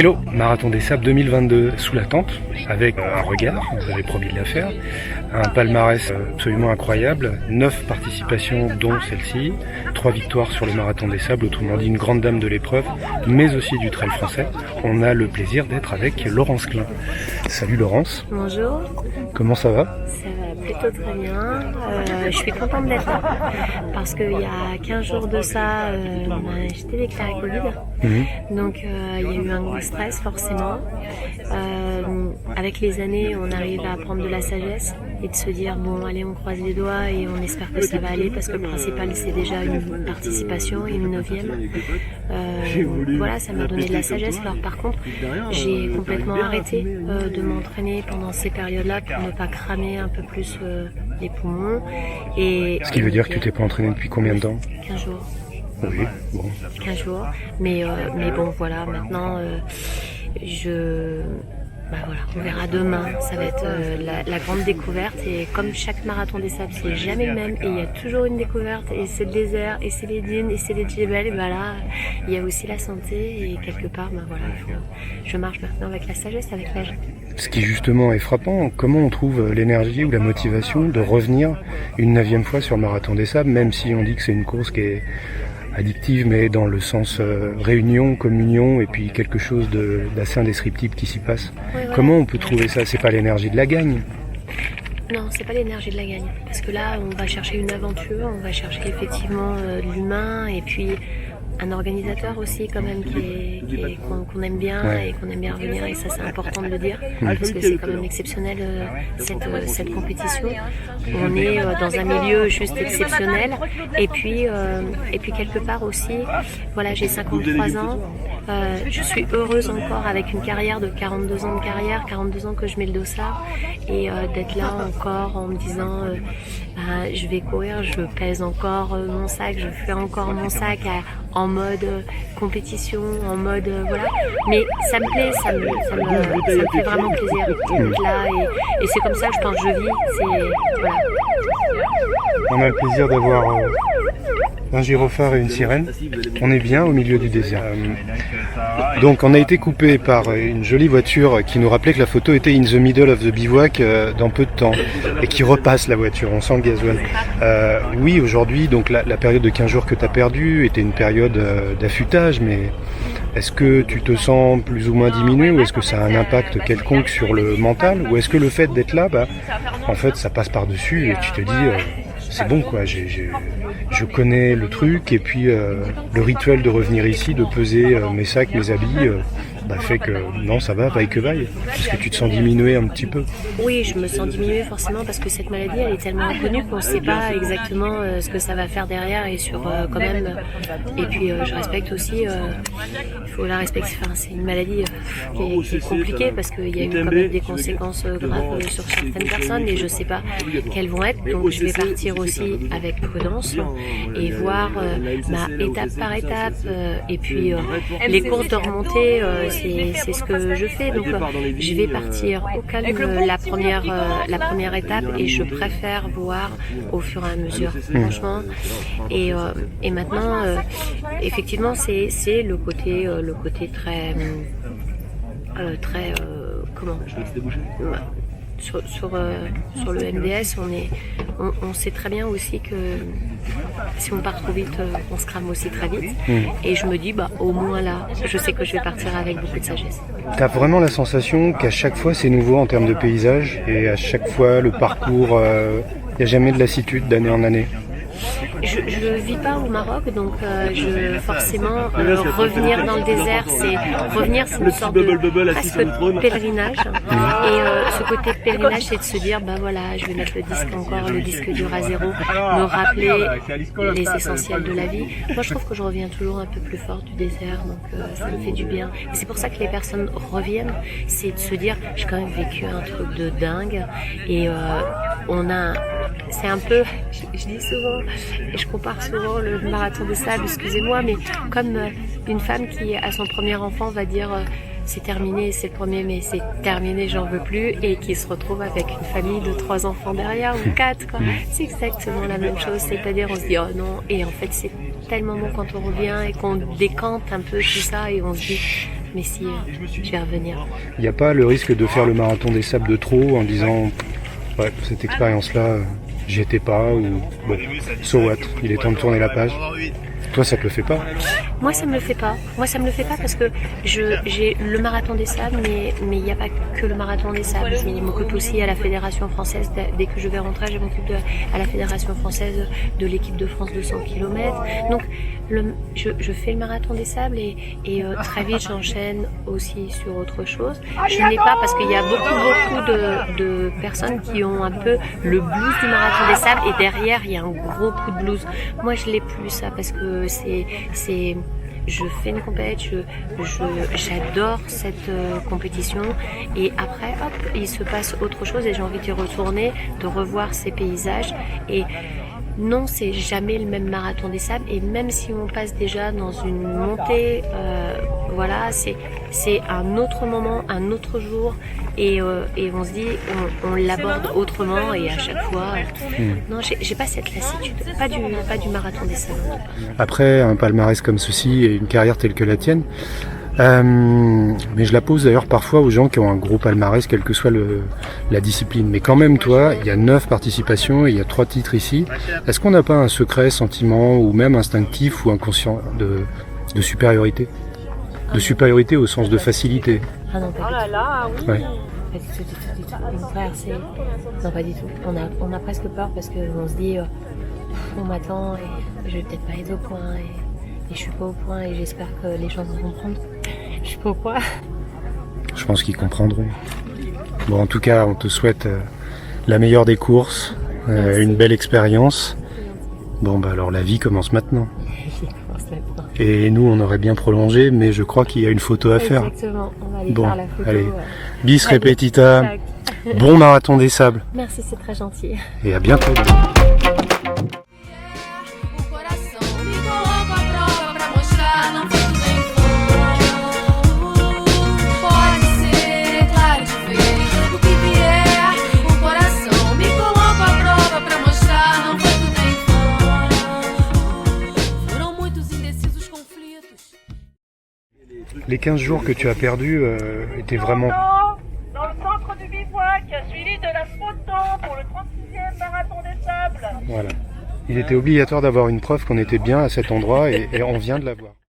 Hello, Marathon des Sables 2022 sous la tente, avec un regard, vous avez promis de la faire, un palmarès absolument incroyable, 9 participations dont celle-ci, 3 victoires sur le Marathon des Sables, autrement dit une grande dame de l'épreuve, mais aussi du trail français. On a le plaisir d'être avec Laurence Klein. Salut Laurence. Bonjour. Comment ça va? Ça va plutôt très bien. Je suis contente d'être là parce qu'il y a 15 jours de ça, j'étais déclarée Covid. Donc il y a eu un gros stress forcément. Avec les années, on arrive à prendre de la sagesse et de se dire bon allez, on croise les doigts et on espère que ça va aller parce que le principal c'est déjà une participation et une 9e. Voilà, ça m'a donné de la sagesse. Alors par contre, j'ai complètement arrêté de m'entraîner pendant ces périodes-là pour ne pas cramer un peu plus les poumons. Et ce qui veut dire que tu t'es pas entraîné depuis combien de temps? 15 jours. Oui, bon. 15 jours. Mais bon, voilà, maintenant, voilà, on verra demain. Ça va être la grande découverte. Et comme chaque marathon des sables, c'est jamais le même. Et il y a toujours une découverte. Et c'est le désert, et c'est les dunes, et c'est les djebels. Et là, il y a aussi la santé. Et quelque part, voilà, je marche maintenant avec la sagesse, avec l'âge. Ce qui justement est frappant, comment on trouve l'énergie ou la motivation de revenir une 9e fois sur le Marathon des Sables, même si on dit que c'est une course qui est addictive, mais dans le sens réunion, communion, et puis quelque chose d'assez indescriptible qui s'y passe. Oui, voilà. Comment on peut trouver ça? C'est pas l'énergie de la gagne? Non, c'est pas l'énergie de la gagne. Parce que là, on va chercher une aventure, on va chercher effectivement de l'humain, et puis un organisateur aussi quand même qu'on aime bien, ouais. Et qu'on aime bien revenir, et ça c'est important de le dire parce que c'est quand même exceptionnel cette compétition. On est dans un milieu juste exceptionnel et puis quelque part aussi, voilà, j'ai 53 ans, je suis heureuse encore avec une carrière de 42 ans de carrière, 42 ans que je mets le dossard, et d'être là encore en me disant je vais courir, je pèse encore mon sac, je fais encore mon sac en mode compétition, en mode voilà. Mais ça me plaît, ça me fait vraiment plaisir d'être là, et c'est comme ça que je pense que je vis. Voilà. On a le plaisir d'avoir un gyrophare et une sirène. On est bien au milieu du désert. Donc on a été coupé par une jolie voiture qui nous rappelait que la photo était in the middle of the bivouac dans peu de temps et qui repasse la voiture, on sent le gasoil. Oui, aujourd'hui, donc la période de 15 jours que tu as perdu était une période d'affûtage, mais est-ce que tu te sens plus ou moins diminué, ou est-ce que ça a un impact quelconque sur le mental, ou est-ce que le fait d'être là, en fait ça passe par-dessus et tu te dis c'est bon quoi, je connais le truc, et puis le rituel de revenir ici, de peser mes sacs, mes habits, fait que non, ça va, vaille que vaille. Est-ce que tu te sens diminué un petit peu? Oui, je me sens diminuée forcément parce que cette maladie, elle est tellement inconnue qu'on ne sait pas exactement ce que ça va faire derrière, et sur quand même. Et puis je respecte aussi, il faut la respecter. Enfin, c'est une maladie qui est compliquée parce qu'il y a eu quand même des conséquences graves sur certaines personnes, et je ne sais pas quelles vont être. Donc je vais partir aussi avec prudence et voir étape par étape. Et puis les courses de remontée, c'est ce que je fais. Donc je vais partir au calme la première étape, et je préfère voir au fur et à mesure, franchement. Et maintenant, effectivement, c'est le côté très comment sur le MDS, on sait très bien aussi que si on part trop vite, on se crame aussi très vite. Et je me dis, au moins là, je sais que je vais partir avec beaucoup de sagesse. T'as vraiment la sensation qu'à chaque fois c'est nouveau en termes de paysage, et à chaque fois le parcours, il n'y a jamais de lassitude d'année en année? Je ne vis pas au Maroc, donc forcément revenir dans le désert, c'est une sorte de presque pèlerinage. Et ce côté pèlerinage, c'est de se dire voilà, je vais mettre le disque dur à zéro, me rappeler les essentiels de la vie. Moi, je trouve que je reviens toujours un peu plus fort du désert, donc ça me fait du bien. Et c'est pour ça que les personnes reviennent, c'est de se dire j'ai quand même vécu un truc de dingue, et c'est un peu, je dis souvent, et je compare souvent le Marathon des Sables, excusez-moi, mais comme une femme qui à son premier enfant va dire c'est terminé, c'est le premier, mais c'est terminé, j'en veux plus, et qui se retrouve avec une famille de 3 enfants derrière, ou 4, quoi. C'est exactement la même chose, c'est-à-dire on se dit oh non, et en fait c'est tellement bon quand on revient et qu'on décante un peu tout ça, et on se dit mais si, je vais revenir. Il n'y a pas le risque de faire le marathon des sables de trop en disant ouais, cette expérience-là, j'y étais pas, ou bon, so what, il est temps de tourner la page. Toi, ça te le fait pas? Moi, ça me le fait pas. Moi, ça me le fait pas parce que j'ai le marathon des sables, mais il n'y a pas que le marathon des sables. Je m'occupe aussi à la Fédération française. Dès que je vais rentrer, je m'occupe à la Fédération française de l'équipe de France 200 km. Donc, je fais le marathon des sables et très vite, j'enchaîne aussi sur autre chose. Je n'ai pas, parce qu'il y a beaucoup de personnes qui ont un peu le blues du marathon des sables et derrière, il y a un gros coup de blues. Moi, je l'ai plus ça parce que je fais une compétition, j'adore cette compétition et après hop, il se passe autre chose et j'ai envie d'y retourner, de revoir ces paysages et non, c'est jamais le même marathon des sables et même si on passe déjà dans une montée, voilà, c'est un autre moment, un autre jour et on se dit, on l'aborde autrement et à chaque fois, non, j'ai pas cette lassitude, pas du marathon des sables. Après, un palmarès comme ceci et une carrière telle que la tienne, mais je la pose d'ailleurs parfois aux gens qui ont un gros palmarès, quelle que soit la discipline. Mais quand même, toi, il y a 9 participations et il y a 3 titres ici. Est-ce qu'on n'a pas un secret sentiment ou même instinctif ou inconscient de supériorité? De supériorité au sens de facilité? Ah non, pas du tout. Ouais. Pas du tout. Au contraire, non, pas du tout. On a presque peur parce qu'on se dit, on m'attend et je vais peut-être pas être au point et je suis pas au point et j'espère que les gens vont comprendre. Je suis pas au point. Je pense qu'ils comprendront. Bon, en tout cas, on te souhaite la meilleure des courses, une belle expérience. Bon, bah alors la vie commence maintenant. Et nous, on aurait bien prolongé, mais je crois qu'il y a une photo à faire. Exactement, on va aller Bon, faire la photo. allez, bis repetita, bon marathon des sables. Merci, c'est très gentil. Et à bientôt. Les 15 jours que tu as perdus étaient vraiment... Dans le centre du bivouac, suivi de la photo pour le 36e marathon des sables. Voilà. Il était obligatoire d'avoir une preuve qu'on était bien à cet endroit et on vient de l'avoir.